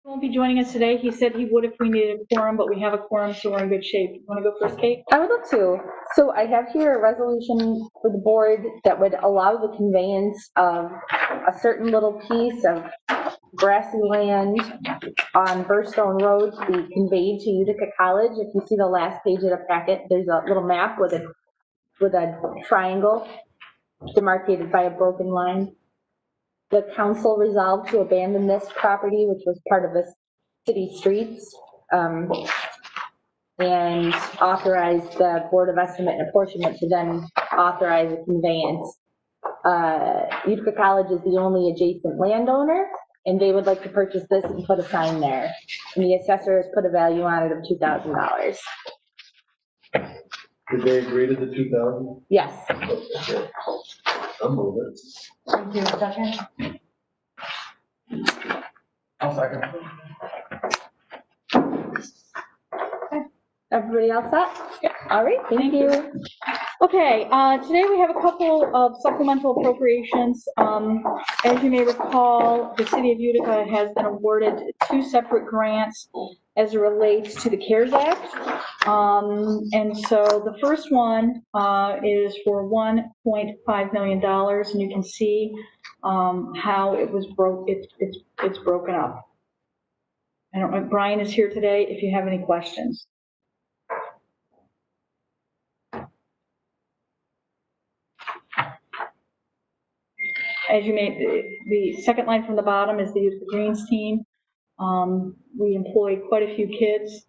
Won't be joining us today. He said he would if we needed a quorum, but we have a quorum, so we're in good shape. You want to go first, Kate? I would love to. So I have here a resolution for the board that would allow the conveyance of a certain little piece of grassy land on Burstone Road to be conveyed to Utica College. If you see the last page of the packet, there's a little map with a triangle demarcated by a broken line. The council resolved to abandon this property, which was part of the city streets, and authorize the Board of Estimate and Apportionment to then authorize a conveyance. Utica College is the only adjacent landowner, and they would like to purchase this and put a sign there. And the assessor has put a value on it of $2,000. Did they agree to the 2,000? Yes. Okay. I'll move it. Thank you. Second? I'll second. Everybody else set? Yeah. All right, thank you. Okay, today we have a couple of supplemental appropriations. As you may recall, the city of Utica has been awarded 2 separate grants as it relates to the CARES Act. And so the first one is for $1.5 million, and you can see how it was it's broken up. I don't know if Brian is here today, if you have any questions. As you may, the second line from the bottom is the Utica Greens team. We employed quite a few kids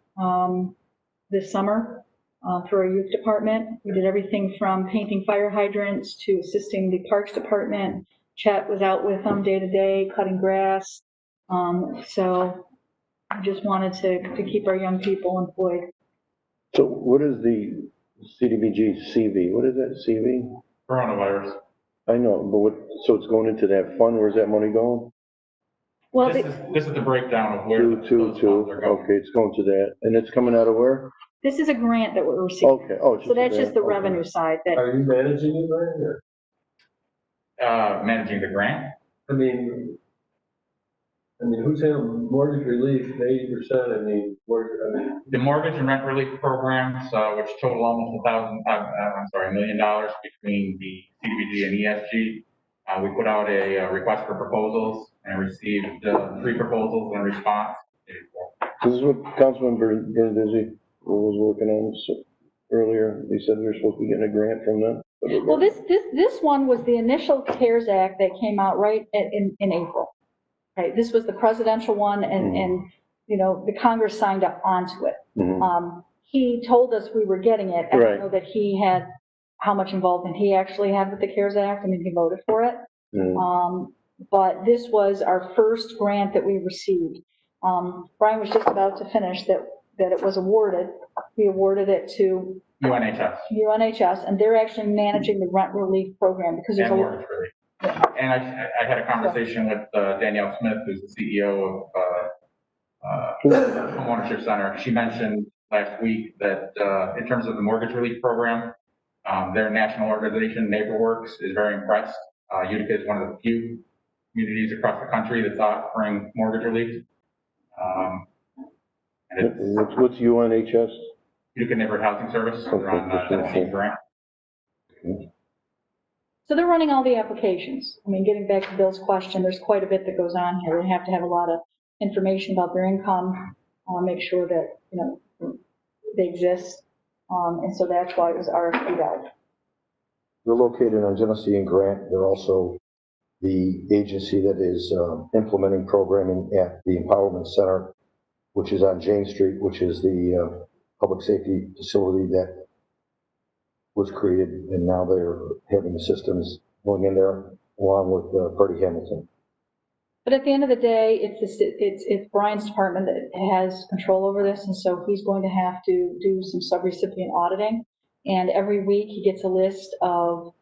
this summer through our youth department. We did everything from painting fire hydrants to assisting the parks department. Chet was out with them day to day, cutting grass. So I just wanted to keep our young people employed. So what is the CDBG CV? What is that CV? Coronavirus. I know, but what, so it's going into that fund? Where's that money going? Well, This is the breakdown of where Two, those two, funds two. are going. Okay, it's going to that. And it's coming out of where? this is a grant that we're receiving. Okay, oh. So that's just the okay. revenue side. That Are you managing it, Brian? Or? Managing the grant. I mean, who's handling mortgage relief, 80%? The mortgage and rent relief programs, which total almost $1 million between the CDBG and ESG. We put out a request for proposals and received 3 proposals in response. This is what Councilman Bernadizzi was working on earlier. They said they're supposed to be getting a grant from them. well, this one was the initial CARES Act that came out right in April. Right, this was the presidential one, and you know, the Congress signed up onto it. He told us we were getting it. I don't know that he had how much involvement he actually had with the CARES Act. I mean, he voted for it. But this was our first grant that we received. Brian was just about to finish that it was awarded. We awarded it to UNHS, and they're actually managing the rent relief program because there's mortgage relief. And I had a conversation with Danielle Smith, who's the CEO of Homeownership Center. She mentioned last week that in terms of the mortgage relief program, their national organization, NeighborWorks, is very impressed. Utica is one of the few communities across the country that's offering mortgage relief. What's UNHS? Utica Neighborhood Housing Service. They're on Tennessee grant. So they're running all the applications. I mean, getting back to Bill's question, there's quite a bit that goes on here. They have to have a lot of information about their income, make sure that, you know, they exist. And so that's why it was RFP'd out. They're located on Genesee and Grant. They're also the agency that is implementing programming at the Empowerment Center, which is on Jane Street, which is the public safety facility that was created, and now they're having the systems going in there along with Freddie Hamilton. But at the end of the day, it's Brian's department that has control over this, and so he's going to have to do some subrecipient auditing. And every week he gets a list of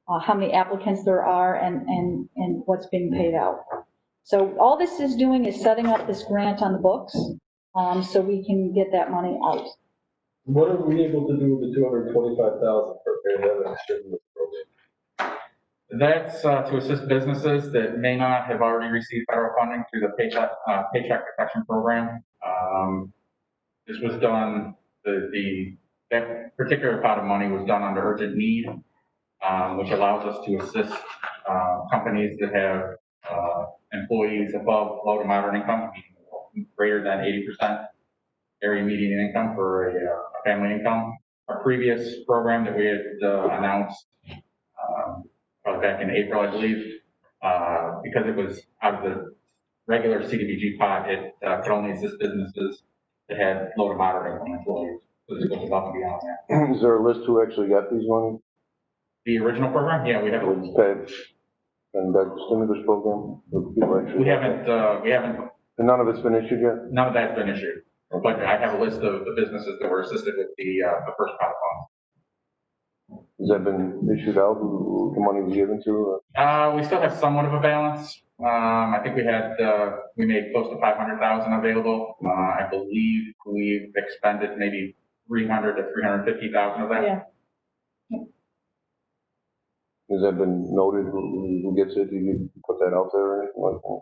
how many applicants there are and what's being paid out. So all this is doing is setting up this grant on the books so we can get that money out. What are we able to do with the $225,000 for pandemic stimulus program? That's to assist businesses that may not have already received federal funding through the Paycheck Protection Program. This was done, that particular pot of money was done under urgent need, which allows us to assist companies that have employees above low to moderate income, greater than 80% area median income for a family income. Our previous program that we had announced probably back in April, I believe, because it was out of the regular CDBG pot, it could only assist businesses that had low to moderate income employees. So this goes above and beyond that. Is there a list who actually got these money? The original program, yeah, we have. And that stimulus program? We haven't. And none of it's been issued yet? None of that's been issued, but I have a list of the businesses that were assisted with the first pot of funds. Has that been issued out, who the money was given to? We still have somewhat of a balance. I think we made close to 500,000 available. I believe we've expended maybe 300 to 350,000 of that. Yeah. Has that been noted, who gets it? Do you put that out there or anything like that?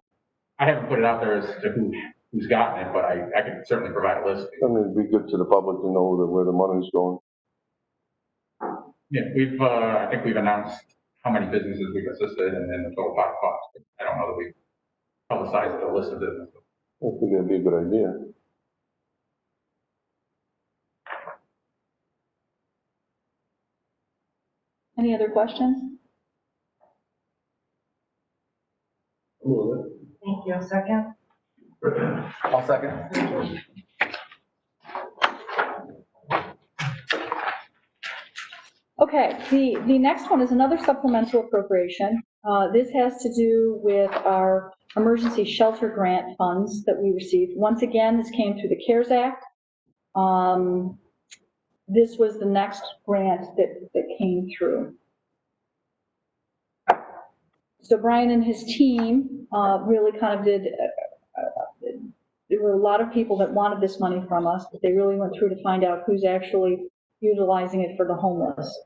I haven't put it out there as to who's gotten it, but I can certainly provide a list. I mean, it'd be good to the public to know where the money's going. Yeah, I think we've announced how many businesses we've assisted and then the total pot of funds. I don't know that we've publicized the list of businesses. I think that'd be a good idea. Any other questions? Thank you. Second? I'll second. Okay, the next one is another supplemental appropriation. This has to do with our emergency shelter grant funds that we received. Once again, this came through the CARES Act. This was the next grant that came through. So Brian and his team really kind of did, there were a lot of people that wanted this money from us, but they really went through to find out who's actually utilizing it for the homeless.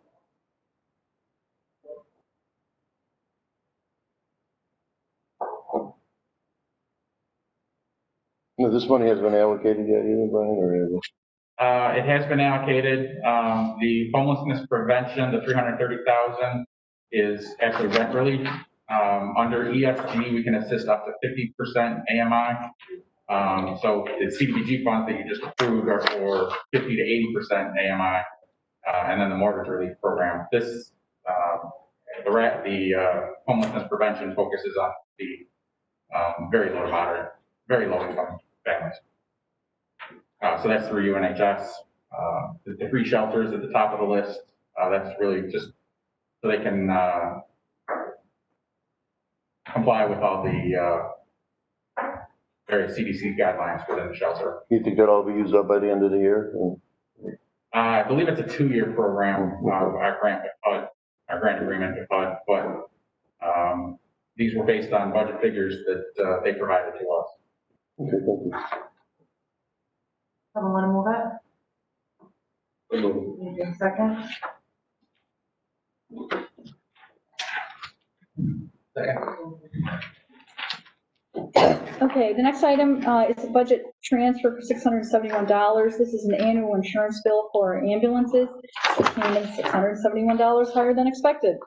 No, this money hasn't been allocated yet either, Brian, or is it? It has been allocated. The homelessness prevention, the 330,000 is actually rent relief. Under EFT, we can assist up to 50% AMI. So the CDBG funds that you just approved are for 50 to 80% AMI, and then the mortgage relief program. This, the homelessness prevention focuses on the very low to moderate, very low income families. So that's through UNHS. The free shelters at the top of the list, that's really just so they can comply with all the various CDC guidelines within the shelter. You think that'll be used up by the end of the year? I believe it's a 2-year program, our grant agreement with HUD, but these were based on budget figures that they provided to us. Okay, thank you. Someone want to move it? Second? Okay, the next item is a budget transfer for $671. This is an annual insurance bill for our ambulances. It came in $671 higher than expected.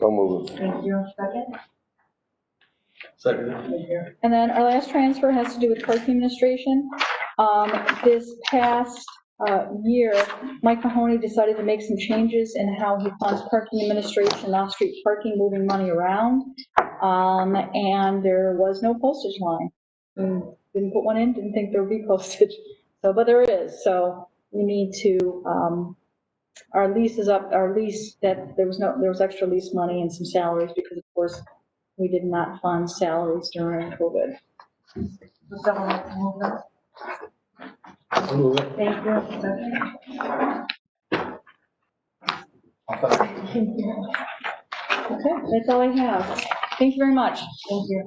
I'll move it. Thank you. Second? Second. Thank you. And then our last transfer has to do with parking administration. This past year, Mike Mahoney decided to make some changes in how he funds parking administration, off-street parking, moving money around. And there was no postage line. Didn't put one in, didn't think there would be postage. So, but there is. So we need to, our lease is up, there was extra lease money and some salaries because of course we did not fund salaries during COVID. Would someone like to move it? I'll move it. Thank you. Second? I'll second. Thank you. Okay, that's all I have. Thank you very much. Thank you.